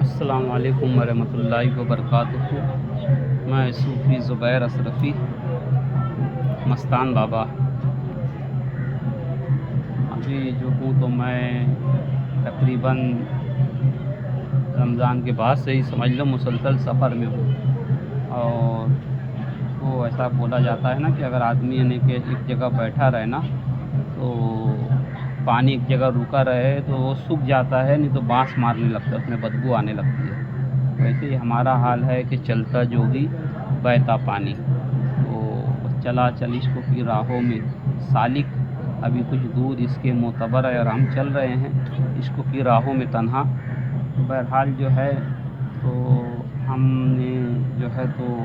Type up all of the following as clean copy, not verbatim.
السلام علیکم ورحمۃ اللہ وبرکاتہ۔ میں صوفی زبیر اشرفی مستان بابا ابھی جو ہوں تو میں تقریباً رمضان کے بعد سے ہی سمجھ لو مسلسل سفر میں ہوں، اور وہ ایسا بولا جاتا ہے نا کہ اگر آدمی یعنی کہ ایک جگہ بیٹھا رہے نا تو پانی ایک جگہ رکا رہے تو وہ سوکھ جاتا ہے، نہیں تو بانس مارنے لگتا ہے، اس میں بدبو آنے لگتی ہے۔ ویسے ہی ہمارا حال ہے کہ چلتا جوگی بہتا پانی، تو چلا چل عشق کی راہوں میں سالک ابھی کچھ دور اس کے معتبر ہے، اور ہم چل رہے ہیں عشق کی راہوں میں تنہا۔ بہرحال جو ہے تو ہم نے جو ہے تو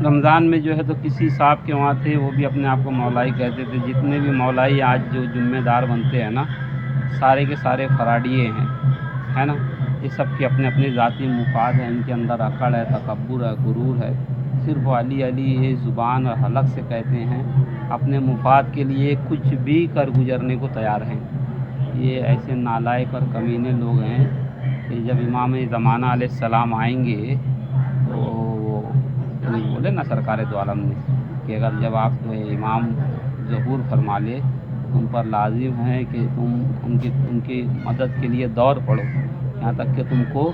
رمضان میں جو ہے تو کسی صاحب کے وہاں تھے، وہ بھی اپنے آپ کو مولائی کہتے تھے۔ جتنے بھی مولائی آج جو ذمہ دار بنتے ہیں نا، سارے کے سارے فراڈیے ہیں، ہے نا۔ یہ سب کے اپنے اپنے ذاتی مفاد ہیں، ان کے اندر اکڑ ہے، تکبر ہے، غرور ہے، صرف علی علی یہ زبان اور حلق سے کہتے ہیں، اپنے مفاد کے لیے کچھ بھی کر گزرنے کو تیار ہیں۔ یہ ایسے نالائق اور کمینے لوگ ہیں کہ جب امام زمانہ علیہ السلام آئیں گے تو وہ بولے نا سرکار دو عالم نے کہ اگر جب آپ امام ظہور فرما لے تم پر لازم ہے کہ تم ان کی مدد کے لیے دوڑ پڑو، یہاں تک کہ تم کو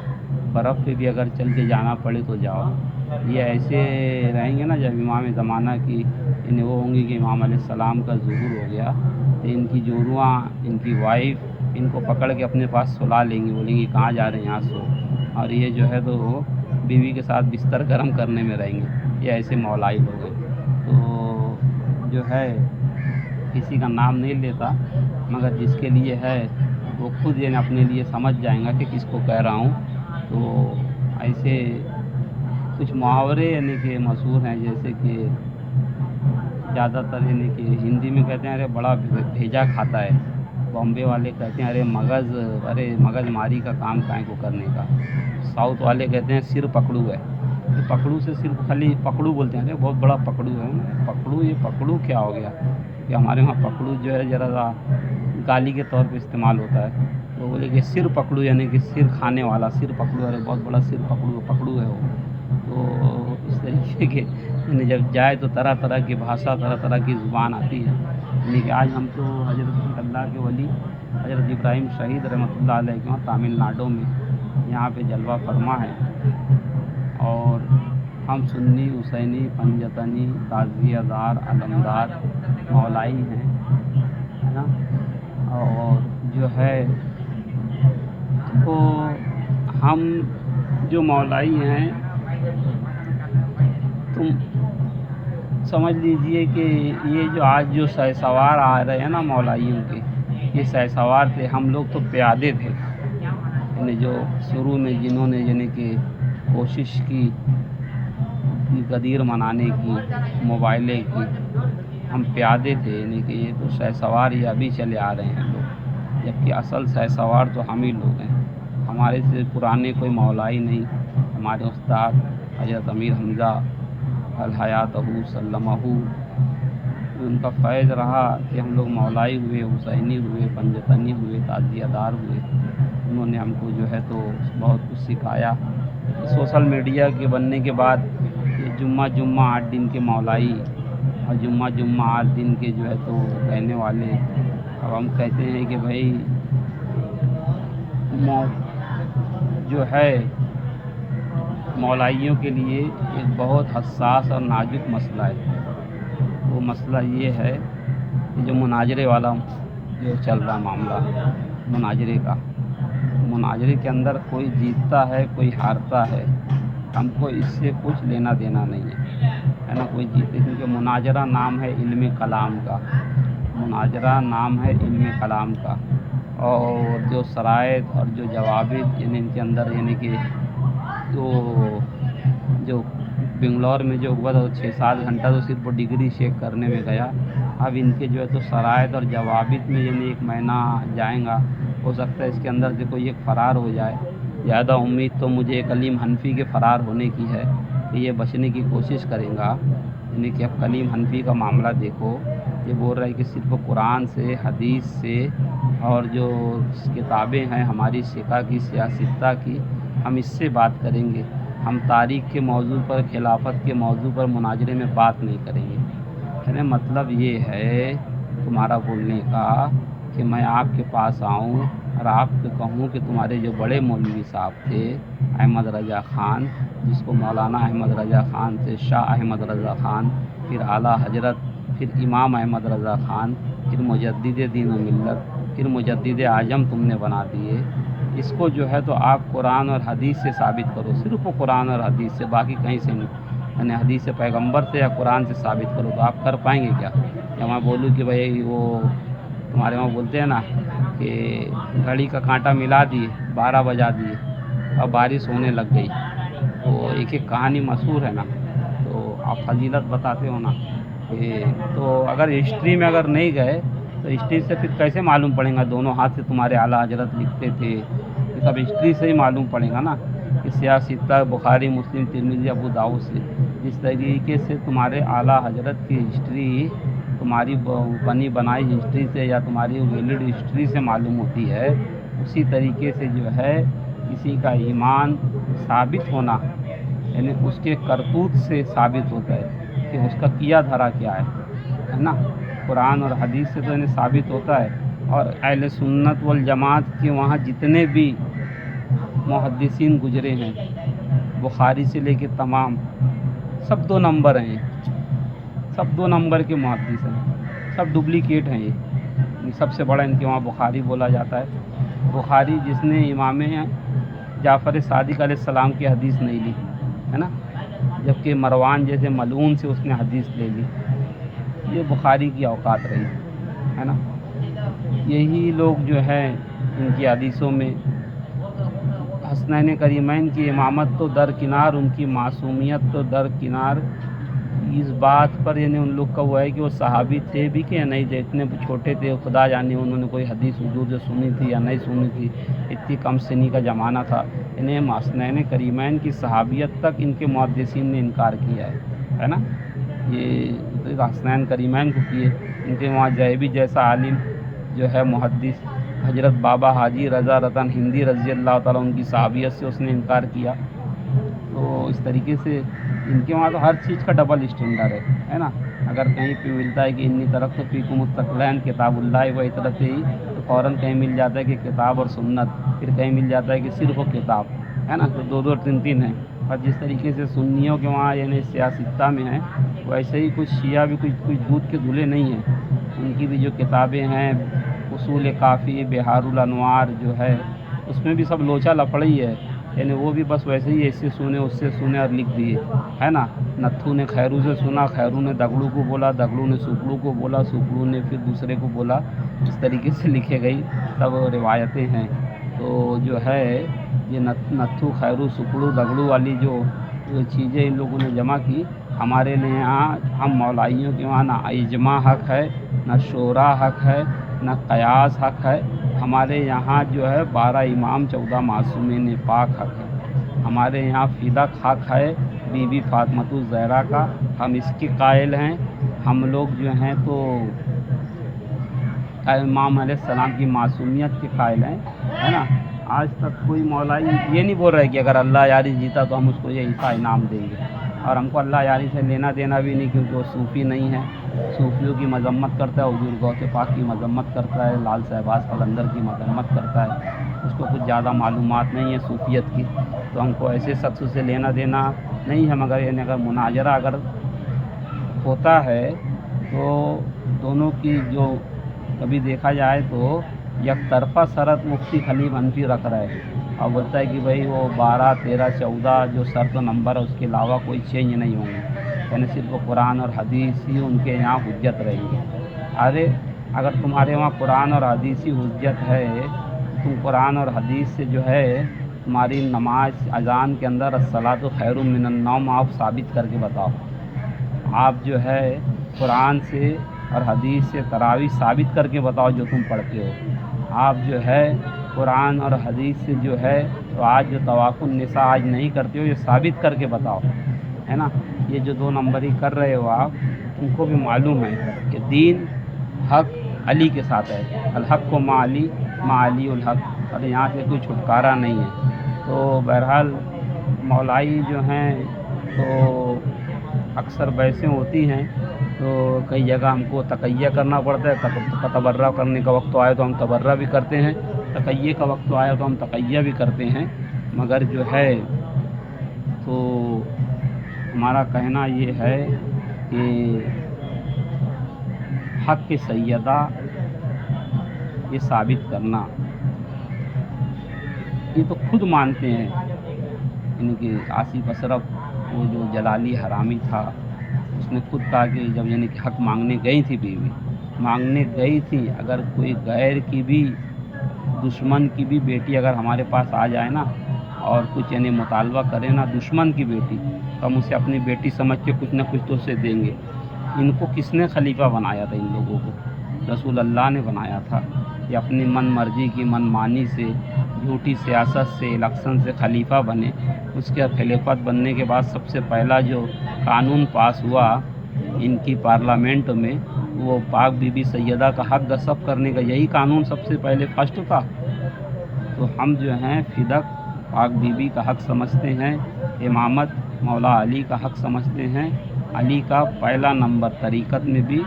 برف پہ بھی اگر چل کے جانا پڑے تو جاؤ۔ یہ ایسے رہیں گے نا جب امام زمانہ کی یعنی وہ ہوں گی کہ امام علیہ السلام کا ظہور ہو گیا تو ان کی جوڑواں، ان کی وائف ان کو پکڑ کے اپنے پاس سلا لیں گی، بولیں گی کہاں جا رہے ہیں، یہاں سو۔ اور یہ جو ہے تو وہ بیوی کے ساتھ بستر گرم کرنے میں رہیں گے۔ یہ ایسے مولائی لوگ ہیں۔ تو جو ہے کسی کا نام نہیں لیتا، مگر جس کے لیے ہے وہ خود یعنی اپنے لیے سمجھ جائیں گا کہ کس کو کہہ رہا ہوں۔ تو ایسے کچھ محاورے یعنی کہ مشہور ہیں، جیسے کہ زیادہ تر یعنی کہ ہندی میں کہتے ہیں ارے بڑا بھیجا کھاتا ہے، بامبے والے کہتے ہیں ارے مغز ماری کا کام کائیں کو کرنے کا، ساؤتھ والے کہتے ہیں سر پکڑو ہے۔ پکڑو سے صرف خالی پکڑو بولتے ہیں، ارے بہت بڑا پکڑو ہے۔ پکڑو، یہ پکڑو کیا ہو گیا کہ ہمارے وہاں پکڑو جو ہے ذرا سا گالی کے طور پہ استعمال ہوتا ہے۔ تو بولے کہ سر پکڑو یعنی کہ سر کھانے والا، سر پکڑو، ارے بہت بڑا سر پکڑو ہے وہ۔ تو اس طریقے کے یعنی جب جائے تو طرح طرح کی بھاشا، طرح طرح کی زبان آتی ہے۔ یعنی کہ آج ہم تو حضرت اللہ کے ولی حضرت ابراہیم شہید رحمۃ اللہ علیہ کے وہاں تامل ناڈو میں یہاں پہ جلوہ فرما ہے، اور ہم سنی، حسینی، پنجتنی، تعزیہ دار، علمدار مولائی ہیں، ہے نا۔ اور جو ہے تو ہم جو مولائی ہیں تم سمجھ لیجئے کہ یہ جو آج جو سہ سوار آ رہے ہیں نا مولائیوں کے، یہ سہ سوار تھے، ہم لوگ تو پیادے تھے۔ یعنی جو شروع میں جنہوں نے یعنی کہ کوشش کی غدیر منانے کی، موبائلیں کی، ہم پیادے تھے، یعنی کہ یہ تو سہ سوار یہ ابھی چلے آ رہے ہیں لوگ، جبکہ اصل سہ سوار تو ہم ہی لوگ ہیں۔ ہمارے سے پرانے کوئی مولائی نہیں۔ ہمارے استاد حضرت امیر حمزہ الحیاتہ سلمہ، ان کا فیض رہا کہ ہم لوگ مولائی ہوئے، حسینی ہوئے، پنجتنی ہوئے، تعزیہ دار ہوئے۔ انہوں نے ہم کو جو ہے تو بہت کچھ سکھایا۔ سوشل میڈیا کے بننے کے بعد یہ جمعہ 8 دن کے مولائی اور جمعہ 8 دن کے جو ہے تو کہنے والے، اب ہم کہتے ہیں کہ بھائی جو ہے مولائیوں کے لیے ایک بہت حساس اور نازک مسئلہ ہے۔ وہ مسئلہ یہ ہے کہ جو مناظرے والا جو چل رہا معاملہ مناظرے کا، مناظرے کے اندر کوئی جیتتا ہے، کوئی ہارتا ہے، ہم کو اس سے کچھ لینا دینا نہیں ہے نا۔ کوئی جیتے، کیونکہ مناظرہ نام ہے علم کلام کا، مناظرہ نام ہے علم کلام کا، اور جو شرائط اور جو ضوابط یعنی ان کے اندر یعنی کہ جو بنگلور میں جو ہوا تھا 6-7 گھنٹہ تو صرف وہ ڈگری چیک کرنے میں گیا۔ اب ان کے جو ہے تو شرائط اور ضوابط میں یعنی 1 مہینہ جائیں گا، ہو سکتا ہے اس کے اندر سے کوئی ایک فرار ہو جائے۔ زیادہ امید تو مجھے کلیم حنفی کے فرار ہونے کی ہے کہ یہ بچنے کی کوشش کریں گا۔ یعنی کہ اب کلیم حنفی کا معاملہ دیکھو، یہ بول رہا ہے کہ صرف قرآن سے، حدیث سے اور جو کتابیں ہیں ہماری فقہ کی سیاستہ کی، ہم اس سے بات کریں گے. ہم تاریخ کے موضوع پر، خلافت کے موضوع پر مناظرے میں بات نہیں کریں گے. یعنی مطلب یہ ہے تمہارا بولنے کا کہ میں آپ کے پاس آؤں اور آپ کو کہوں کہ تمہارے جو بڑے مولوی صاحب تھے احمد رضا خان، جس کو مولانا احمد رضا خان سے شاہ احمد رضا خان، پھر اعلیٰ حضرت، پھر امام احمد رضا خان، پھر مجدد دین و ملت، پھر مجدد اعظم تم نے بنا دیے. اس کو جو ہے تو آپ قرآن اور حدیث سے ثابت کرو، صرف وہ قرآن اور حدیث سے، باقی کہیں سے نہیں. یعنی حدیث پیغمبر سے یا قرآن سے ثابت کرو تو آپ کر پائیں گے کیا؟ یا میں بولوں کہ بھائی وہ تمہارے وہاں بولتے ہیں نا کہ گھڑی کا کانٹا ملا دیے، 12 بجا دیے اور بارش ہونے لگ گئی. تو ایک کہانی مشہور ہے نا، تو آپ فضیلت بتاتے ہو نا کہ تو اگر ہسٹری میں اگر نہیں گئے تو ہسٹری سے پھر کیسے معلوم پڑے گا دونوں ہاتھ سے تمہارے اعلیٰ حضرت لکھتے تھے؟ یہ سب ہسٹری سے ہی معلوم پڑے گا نا کہ سیاستہ بخاری، مسلم، ترمذی، ابو داؤد سے جس طریقے سے تمہارے اعلیٰ حضرت کی ہسٹری تمہاری بنی بنائی ہسٹری سے یا تمہاری ویلڈ ہسٹری سے معلوم ہوتی ہے، اسی طریقے سے جو ہے کسی کا ایمان ثابت ہونا یعنی اس کے کرتوت سے ثابت ہوتا ہے کہ اس کا کیا دھرا کیا ہے نا. قرآن اور حدیث سے تو انہیں ثابت ہوتا ہے. اور اہل سنت والجماعت کے وہاں جتنے بھی محدثین گزرے ہیں، بخاری سے لے کے تمام، سب 2 نمبر ہیں، سب 2 نمبر کے محدث ہیں، سب ڈپلیکیٹ ہیں. یہ سب سے بڑا ان کے وہاں بخاری بولا جاتا ہے. بخاری جس نے امام جعفر صادق علیہ السلام کی حدیث نہیں لی ہے نا، جبکہ مروان جیسے ملعون سے اس نے حدیث لے لی. یہ بخاری کی اوقات رہی ہے نا. یہی لوگ جو ہیں ان کی حدیثوں میں حسنین کریمین کی امامت تو درکنار، ان کی معصومیت تو درکنار، اس بات پر یعنی ان لوگ کا وہ ہے کہ وہ صحابی تھے بھی کہ نہیں تھے، اتنے چھوٹے تھے، خدا جانے انہوں نے کوئی حدیث حضور سے سنی تھی یا نہیں سنی تھی، اتنی کم سنی کا زمانہ تھا. انہیں حسنین کریمین کی صحابیت تک ان کے محدثین نے انکار کیا ہے نا. یہ حسنین کریمین کو کیے. ان کے وہاں زیبی جیسا عالم جو ہے محدث حضرت بابا حاجی رضا رتن ہندی رضی اللہ تعالیٰ ان کی صحابیت سے اس نے انکار کیا. تو اس طریقے سے ان کے وہاں تو ہر چیز کا ڈبل اسٹینڈرڈ ہے نا. اگر کہیں پہ ملتا ہے کہ انی طرف تو فیکم مستقلین کتاب اللہ و طرف ہی، تو فوراً کہیں مل جاتا ہے کہ کتاب اور سنت، پھر کہیں مل جاتا ہے کہ صرف کتاب ہے نا. تو 2 3 ہیں. اور جس طریقے سے سنیوں کے وہاں یعنی سیاستہ میں ہیں، ویسے ہی کچھ شیعہ بھی کچھ دودھ کے دھلے نہیں ہیں. ان کی بھی جو کتابیں ہیں، اصول کافی، بہار الانوار جو ہے، اس میں بھی سب لوچا لپڑی ہے. یعنی وہ بھی بس ویسے ہی ایسے سنے اس سے سنے اور لکھ دیے ہے نا. نتھو نے خیرو سے سنا، خیرو نے دگڑو کو بولا، دگڑو نے سکڑو کو بولا، سکڑو نے پھر دوسرے کو بولا. اس طریقے سے لکھے گئی سب روایتیں ہیں. تو جو ہے یہ نتھو، خیرو، سکڑو، دگڑو والی جو چیزیں ان لوگوں نے جمع کی، ہمارے لیے یہاں ہم مولائیوں کے وہاں نہ اجماع حق ہے، نہ شورا حق ہے، نہ قیاس حق ہے. ہمارے یہاں جو ہے 12 امام 14 معصومین پاک حق ہے. ہمارے یہاں فدق حق ہے بی بی فاطمۃ الزہرا کا، ہم اس کے قائل ہیں. ہم لوگ جو ہیں تو امام علیہ السلام کی معصومیت کے قائل ہیں ہے نا. آج تک کوئی مولائی یہ نہیں بول رہے کہ اگر اللہ یاری جیتا تو ہم اس کو یہ ایسا انعام دیں گے. اور ہم کو اللہ یاری سے لینا دینا بھی نہیں، کیونکہ وہ صوفی نہیں ہے. صوفیوں کی مذمت کرتا ہے، حضور غوث پاک کی مذمت کرتا ہے، لال صاحباز قلندر کی مذمت کرتا ہے. اس کو کچھ زیادہ معلومات نہیں ہے صوفیت کی، تو ہم کو ایسے شخص سے لینا دینا نہیں ہے. مگر یعنی اگر مناظرہ اگر ہوتا ہے تو دونوں کی جو کبھی دیکھا جائے تو یک طرفہ شرط مفتی خلیل حنفی رکھ رہا ہے اور بولتا ہے کہ بھائی وہ 12 13 14 جو شرط و نمبر ہے اس کے علاوہ کوئی چینج نہیں ہوں گے، یعنی صرف قرآن اور حدیث ہی ان کے یہاں حجت رہیں گی. ارے اگر تمہارے وہاں قرآن اور حدیث ہی حجت ہے، تم قرآن اور حدیث سے جو ہے تمہاری نماز اذان کے اندر الصلاۃ خیر من النوم آپ ثابت کر کے بتاؤ. آپ جو ہے قرآن سے اور حدیث سے تراویح ثابت کر کے بتاؤ جو تم پڑھتے ہو. آپ جو ہے قرآن اور حدیث سے جو ہے تو آج جو طواف النساء آج نہیں کرتے ہو یہ ثابت کر کے بتاؤ ہے نا. یہ جو 2 نمبری کر رہے ہو آپ، ان کو بھی معلوم ہے کہ دین حق علی کے ساتھ ہے، الحق و مع علی الحق، اور یہاں سے کوئی چھٹکارا نہیں ہے۔ تو بہرحال مولائی جو ہیں تو اکثر بحثیں ہوتی ہیں، تو کئی جگہ ہم کو تقیہ کرنا پڑتا ہے، تبرہ کرنے کا وقت تو آئے تو ہم تبرہ بھی کرتے ہیں، تقیہ کا وقت تو آیا تو ہم تقیہ بھی کرتے ہیں، مگر جو ہے تو ہمارا کہنا یہ ہے کہ حق کے سیدہ یہ ثابت کرنا، یہ تو خود مانتے ہیں، یعنی کہ آصف اشرف وہ جو جلالی حرامی تھا، اس نے خود کہا کہ جب یعنی کہ حق مانگنے گئی تھی بیوی، مانگنے گئی تھی، اگر کوئی غیر کی بھی دشمن کی بھی بیٹی اگر ہمارے پاس آ جائے نا اور کچھ یعنی مطالبہ کرے نا دشمن کی بیٹی، تو ہم اسے اپنی بیٹی سمجھ کے کچھ نہ کچھ تو اسے دیں گے۔ ان کو کس نے خلیفہ بنایا تھا؟ ان لوگوں کو رسول اللہ نے بنایا تھا، یہ اپنی من مرضی کی من مانی سے، جھوٹی سیاست سے، الیکشن سے خلیفہ بنے۔ اس کے خلافت بننے کے بعد سب سے پہلا جو قانون پاس ہوا ان کی پارلیمنٹ میں، وہ پاک بی بی سیدہ کا حق غصب کرنے کا، یہی قانون سب سے پہلے فرسٹ تھا۔ تو ہم جو ہیں فدق پاک بی بی کا حق سمجھتے ہیں، امامت مولا علی کا حق سمجھتے ہیں، علی کا پہلا نمبر، طریقت میں بھی،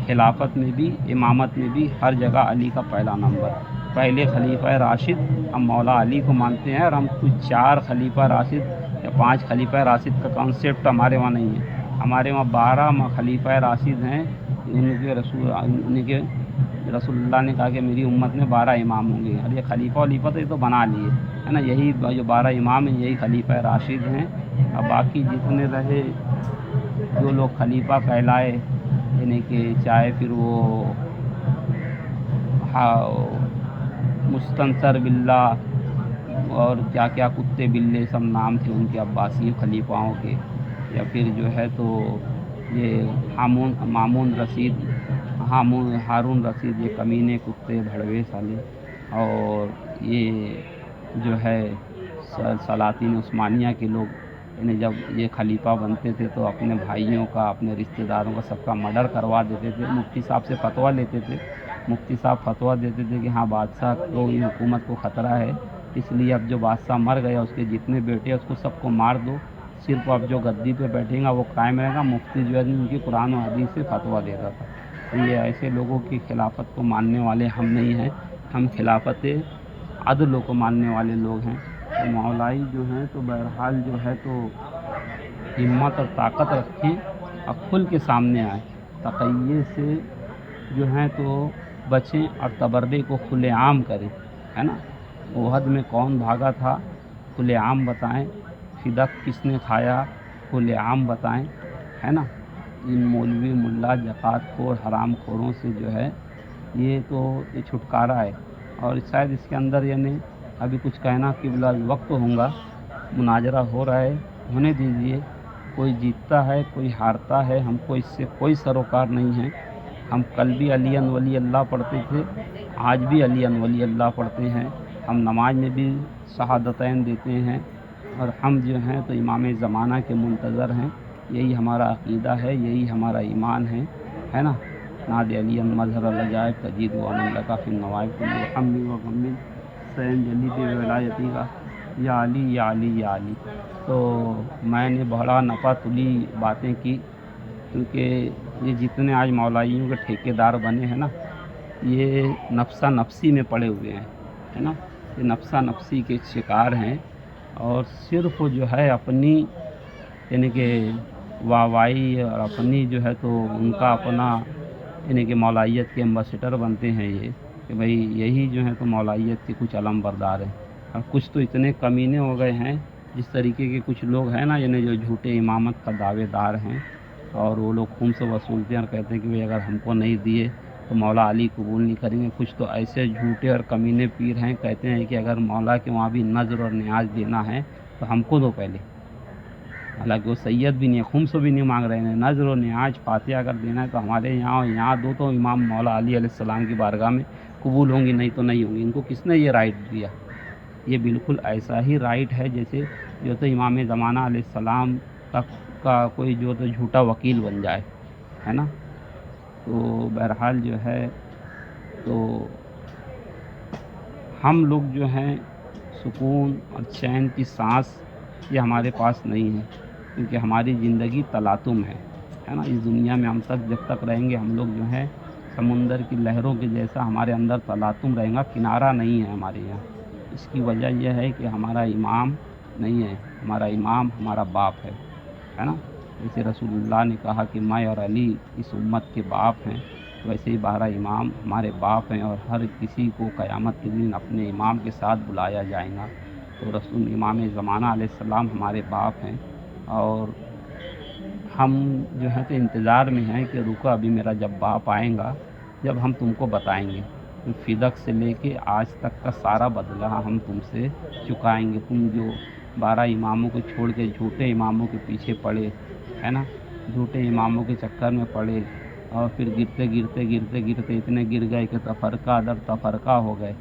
خلافت میں بھی، امامت میں بھی، ہر جگہ علی کا پہلا نمبر، پہلے خلیفہ راشد ہم مولا علی کو مانتے ہیں، اور ہم کچھ 4 خلیفہ راشد یا 5 خلیفہ راشد کا کانسیپٹ ہمارے وہاں نہیں ہے، ہمارے وہاں 12 خلیفہ راشد ہیں، ان کے رسول اللہ نے کہا کہ میری امت میں 12 امام ہوں گے، اور یہ خلیفہ ولیفہ تو یہ تو بنا لیے ہے نا، یہی جو 12 امام ہیں یہی خلیفہ راشد ہیں، اور باقی جتنے رہے جو لوگ خلیفہ کہلائے، یعنی کہ چاہے پھر وہ مستنصر باللہ اور کیا کیا کتے بلے سب نام تھے ان کے عباسی خلیفاؤں کے، یا پھر جو ہے تو یہ ہارون رشید، یہ کمینے کتے بھڑوے سالے، اور یہ جو ہے سلاطین عثمانیہ کے لوگ، یعنی جب یہ خلیفہ بنتے تھے تو اپنے بھائیوں کا، اپنے رشتہ داروں کا سب کا مرڈر کروا دیتے تھے، مفتی صاحب سے فتویٰ لیتے تھے، مفتی صاحب فتویٰ دیتے تھے کہ ہاں بادشاہ کو، یہ حکومت کو خطرہ ہے، اس لیے اب جو بادشاہ مر گیا اس کے جتنے بیٹے ہیں اس کو سب کو مار دو، صرف اب جو گدی پہ بیٹھے گا وہ قائم رہے گا۔ مفتی جو ہے ان کی قرآن و حدیث سے فتویٰ دیتا تھا۔ یہ ایسے لوگوں کی خلافت کو ماننے والے ہم نہیں ہیں، ہم خلافت عدل کو ماننے والے لوگ ہیں۔ تو مولائی جو ہیں تو بہرحال جو ہے تو ہمت اور طاقت رکھیں اور کھل کے سامنے آئیں، تقیہ سے جو ہیں تو بچیں اور تبرے کو کھلے عام کریں، ہے نا۔ احد میں کون بھاگا تھا کھلے عام بتائیں، فدق کس نے کھایا کھلے عام بتائیں، ہے نا۔ ان مولوی ملا زکوٰۃ خور حرام خوروں سے جو ہے یہ تو یہ چھٹکارا ہے، اور شاید اس کے اندر یعنی ابھی کچھ کہنا قبلہ وقت ہوں گا، مناظرہ ہو رہا ہے، ہونے دیجیے، کوئی جیتتا ہے کوئی ہارتا ہے، ہم کو اس سے کوئی سروکار نہیں ہے۔ ہم کل بھی علی ولی اللہ پڑھتے تھے، آج بھی علی ولی اللہ پڑھتے ہیں، ہم نماز میں بھی شہادتین دیتے ہیں، اور ہم جو ہیں تو امام زمانہ کے منتظر ہیں، یہی ہمارا عقیدہ ہے، یہی ہمارا ایمان ہے نا۔ ناد علی مظہر الجائب تجید و امن لکا فی النوائب کل حمد و غم سین جلید ولایتی کا یا علی یا علی یا علی۔ تو میں نے بڑا نفع تلی باتیں کی، کیونکہ یہ جتنے آج مولائیوں کے ٹھیکیدار بنے ہیں نا، یہ نفسہ نفسی میں پڑے ہوئے ہیں، ہے نا، یہ نفسہ نفسی کے شکار ہیں، اور صرف جو ہے اپنی یعنی کہ واہوائی اور اپنی جو ہے تو ان کا اپنا یعنی کہ مولائیت کے ایمبیسڈر بنتے ہیں یہ، کہ بھئی یہی جو ہے تو مولائیت کے کچھ علم بردار ہیں۔ اور کچھ تو اتنے کمینے ہو گئے ہیں، جس طریقے کے کچھ لوگ ہیں نا یعنی جو جھوٹے امامت کا دعوے دار ہیں، اور وہ لوگ خون سے وصولتے ہیں اور کہتے ہیں کہ بھئی اگر ہم کو نہیں دیے تو مولا علی قبول نہیں کریں گے۔ کچھ تو ایسے جھوٹے اور کمینے پیر ہیں، کہتے ہیں کہ اگر مولا کے وہاں بھی نذر اور نیاز دینا ہے تو ہم کو دو پہلے، حالانکہ وہ سید بھی نہیں ہے، خمس بھی نہیں مانگ رہے ہیں، نذر و نیاز فاتحہ اگر دینا ہے تو ہمارے یہاں دو تو امام مولا علی علیہ السلام کی بارگاہ میں قبول ہوں گی، نہیں تو نہیں ہوں گی۔ ان کو کس نے یہ رائٹ دیا؟ یہ بالکل ایسا ہی رائٹ ہے جیسے جو تو امام زمانہ علیہ السلام کا کوئی جو تو جھوٹا وکیل بن جائے، ہے نا۔ تو بہرحال جو ہے تو ہم لوگ جو ہیں سکون اور چین کی سانس یہ ہمارے پاس نہیں ہے، کیونکہ ہماری زندگی تلاطم ہے نا. اس دنیا میں ہم جب تک رہیں گے ہم لوگ جو ہیں سمندر کی لہروں کے جیسا ہمارے اندر تلاطم رہیں گا، کنارہ نہیں ہے ہمارے یہاں. اس کی وجہ یہ ہے کہ ہمارا امام نہیں ہے، ہمارا امام ہمارا باپ ہے نا. جیسے رسول اللہ نے کہا کہ میں اور علی اس امت کے باپ ہیں، ویسے ہی 12 امام ہمارے باپ ہیں، اور ہر کسی کو قیامت کے دن اپنے امام کے ساتھ بلایا جائے گا. تو رسول امام زمانہ علیہ السلام ہمارے باپ ہیں، اور ہم جو ہے تو انتظار میں ہیں کہ رکو ابھی میرا جب باپ آئیں گا جب ہم تم کو بتائیں گے. فدق سے لے کے آج تک کا سارا بدلہ ہم تم سے چکائیں گے. تم جو 12 اماموں کو چھوڑ کے جھوٹے اماموں کے پیچھے پڑے ہے نا، جھوٹے اماموں کے چکر میں پڑے، اور پھر گرتے گرتے گرتے گرتے اتنے گر گئے کہ تفرقہ در تفرقہ ہو گئے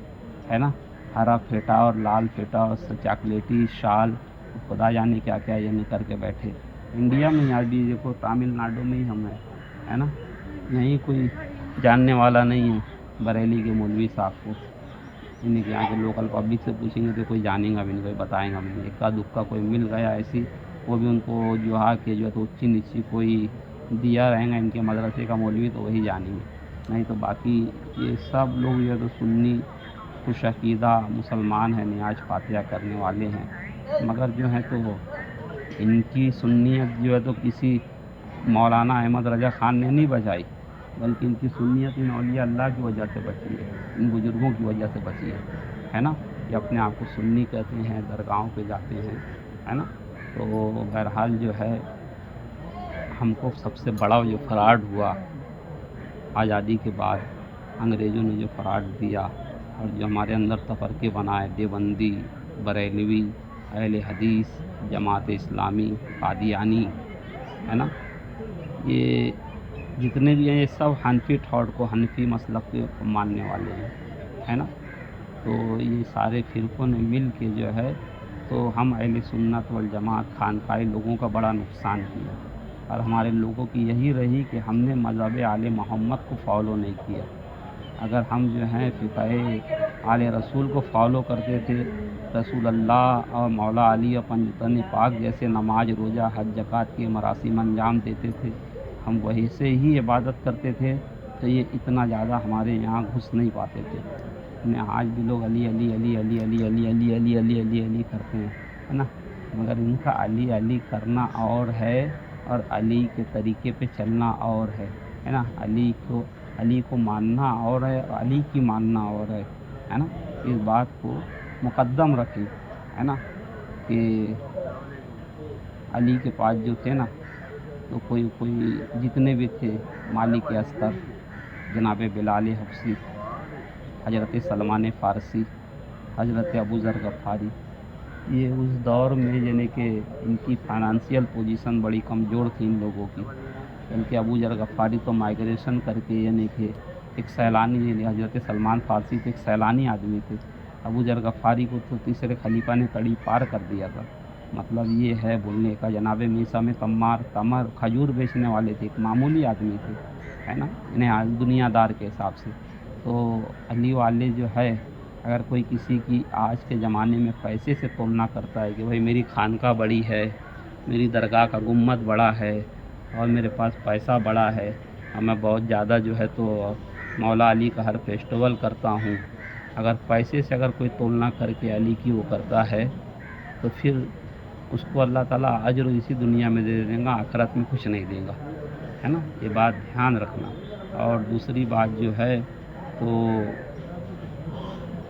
ہے نا. ہرا پھیٹا اور لال پھیٹا اور چاکلیٹی شال، خدا جانے کیا کیا یہ نہیں کر کے بیٹھے. انڈیا میں یہاں بھی دیکھو تامل ناڈو میں ہی ہم ہیں ہے نا. یہیں کوئی جاننے والا نہیں ہے بریلی کے مولوی صاحب کو. انہیں کہ یہاں کے لوکل پبلک سے پوچھیں گے تو کوئی جانیں گا بھی نہیں، کوئی بتائیں گا بھی نہیں. اکا دکا کوئی مل گیا ایسی، وہ بھی ان کو جو آ کے جو ہے تو اچھی نیچی کوئی دیا رہیں گا ان کے مدرسے کا مولوی تو وہی جانیں گے، نہیں تو باقی یہ سب لوگ جو ہے تو سنی خوش عقیدہ مسلمان ہیں، نیاز فاتحہ کرنے والے ہیں. مگر جو ہے تو ان کی سنیت جو ہے تو کسی مولانا احمد رضا خان نے نہیں بچائی، بلکہ ان کی سنیت ان اولیاء اللہ کی وجہ سے بچی ہے، ان بزرگوں کی وجہ سے بچی ہے نا. یہ اپنے آپ کو سنی کہتے ہیں، درگاہوں پہ جاتے ہیں ہے نا. تو بہرحال جو ہے ہم کو سب سے بڑا جو فراڈ ہوا آزادی کے بعد، انگریزوں نے جو فراڈ دیا اور جو ہمارے اندر تفرقے بنائے، دیوبندی، بریلوی، اہل حدیث، جماعت اسلامی، قادیانی ہے نا، یہ جتنے بھی ہیں یہ سب حنفی ٹھوٹ کو، حنفی مسلک کے ماننے والے ہیں ہے نا. تو یہ سارے فرقوں نے مل کے جو ہے تو ہم اہل سنت والجماعت خانقاہی لوگوں کا بڑا نقصان کیا. اور ہمارے لوگوں کی یہی رہی کہ ہم نے مذہب آل محمد کو فالو نہیں کیا. اگر ہم جو ہیں فقہ آل رسول کو فالو کرتے تھے، رسول اللہ اور مولا علی اور پنجتن پاک جیسے نماز روزہ حج زکوٰۃ کے مراسم انجام دیتے تھے، ہم وہی سے ہی عبادت کرتے تھے، تو یہ اتنا زیادہ ہمارے یہاں گھس نہیں پاتے تھے. آج بھی لوگ علی علی علی علی علی علی علی علی علی علی علی کرتے ہیں ہے نا، مگر ان کا علی علی کرنا اور ہے اور علی کے طریقے پہ چلنا اور ہے نا. علی کو ماننا اور ہے، اور علی کی ماننا اور ہے نا. اس بات کو مقدم رکھیں ہے نا کہ علی کے پاس جو تھے نا تو کوئی جتنے بھی تھے، مالک اصغر، جناب بلال حبشی، حضرت سلمان فارسی، حضرت ابوذر غفاری، یہ اس دور میں یعنی کہ ان کی فائنانشیل پوزیشن بڑی کمزور تھی ان لوگوں کی. بلکہ ابوذر غفاری تو مائیگریشن کر کے یعنی کہ ایک سیلانی، یعنی حضرت سلمان فارسی تو ایک سیلانی آدمی تھے. ابوذر غفاری کو تو تیسرے خلیفہ نے تڑی پار کر دیا تھا. مطلب یہ ہے بولنے کا، جناب میسا میں تمر کھجور بیچنے والے تھے، ایک معمولی آدمی تھے ہے نا، انہیں دنیا دار کے حساب سے. تو علی والے جو ہے اگر کوئی کسی کی آج کے زمانے میں پیسے سے تلنا کرتا ہے کہ بھائی میری خانقاہ بڑی ہے، میری درگاہ کا گنبد بڑا ہے، اور میرے پاس پیسہ بڑا ہے، اور میں بہت زیادہ جو ہے تو مولا علی کا ہر فیسٹیول کرتا ہوں، اگر پیسے سے اگر کوئی تلنا کر کے علی کی وہ کرتا ہے تو پھر اس کو اللہ تعالیٰ اجر اسی دنیا میں دے دیں گا، آخرت میں کچھ نہیں دے گا ہے نا. یہ بات دھیان رکھنا. اور دوسری بات جو ہے تو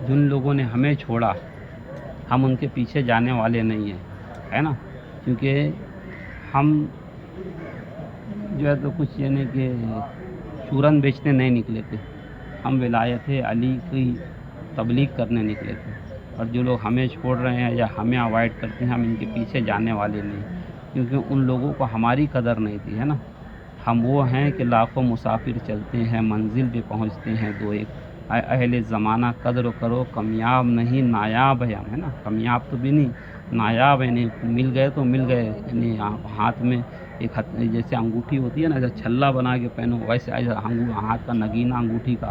جن لوگوں نے ہمیں چھوڑا ہم ان کے پیچھے جانے والے نہیں ہیں ہے نا، کیونکہ ہم جو ہے تو کچھ یعنی کہ چورن بیچنے نہیں نکلے تھے، ہم ولایت علی کی تبلیغ کرنے نکلے تھے. اور جو لوگ ہمیں چھوڑ رہے ہیں یا ہمیں اوائڈ کرتے ہیں ہم ان کے پیچھے جانے والے نہیں، کیونکہ ان لوگوں کو ہماری قدر نہیں تھی ہے نا. ہم وہ ہیں کہ لاکھوں مسافر چلتے ہیں منزل پہ پہنچتے ہیں دو ایک، اہل زمانہ قدر کرو کامیاب نہیں نایاب ہے ہم ہے نا. کامیاب تو بھی نہیں، نایاب ہے نہیں، مل گئے تو مل گئے. یعنی ہاتھ میں ایک جیسے انگوٹھی ہوتی ہے نا، جیسے چھلا بنا کے پہنو ویسے ہاتھ کا نگینہ انگوٹھی کا